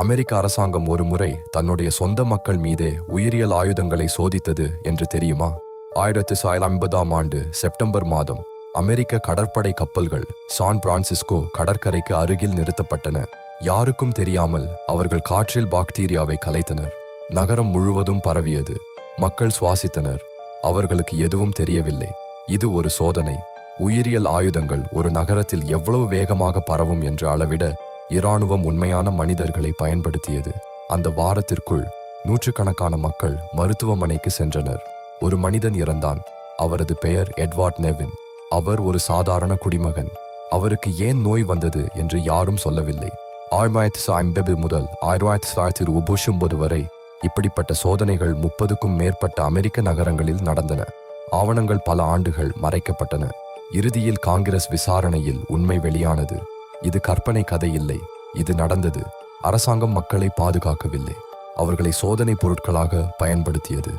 அமெரிக்க அரசாங்கம் ஒரு முறை தன்னுடைய சொந்த மக்கள் மீதே உயிரியல் ஆயுதங்களை சோதித்தது என்று தெரியுமா? 1950 செப்டம்பர் மாதம் அமெரிக்க கடற்படை கப்பல்கள் சான் பிரான்சிஸ்கோ கடற்கரைக்கு அருகில் நிறுத்தப்பட்டன. யாருக்கும் தெரியாமல் அவர்கள் காற்றில் பாக்டீரியாவை கலைத்தனர். நகரம் முழுவதும் பரவியது. மக்கள் சுவாசித்தனர். அவர்களுக்கு எதுவும் தெரியவில்லை. இது ஒரு சோதனை. உயிரியல் ஆயுதங்கள் ஒரு நகரத்தில் எவ்வளவு வேகமாக பரவும் என்று அளவிட இராணுவம் உண்மையான மனிதர்களை பயன்படுத்தியது. அந்த வாரத்திற்குள் நூற்றுக்கணக்கான மக்கள் மருத்துவமனைக்கு சென்றனர். ஒரு மனிதன் இறந்தான். அவரது பெயர் எட்வார்ட் நெவின். அவர் ஒரு சாதாரண குடிமகன். அவருக்கு ஏன் நோய் வந்தது என்று யாரும் சொல்லவில்லை. 1950 முதல் 1999 வரை இப்படிப்பட்ட சோதனைகள் 30க்கும் மேற்பட்ட அமெரிக்க நகரங்களில் நடந்தன. ஆவணங்கள் பல ஆண்டுகள் மறைக்கப்பட்டன. இறுதியில் காங்கிரஸ் விசாரணையில் உண்மை வெளியானது. இது கற்பனை கதை இல்லை, இது நடந்தது. அரசாங்கம் மக்களை பாதுகாக்கவில்லை, அவர்களை சோதனை பொருட்களாக பயன்படுத்தியது.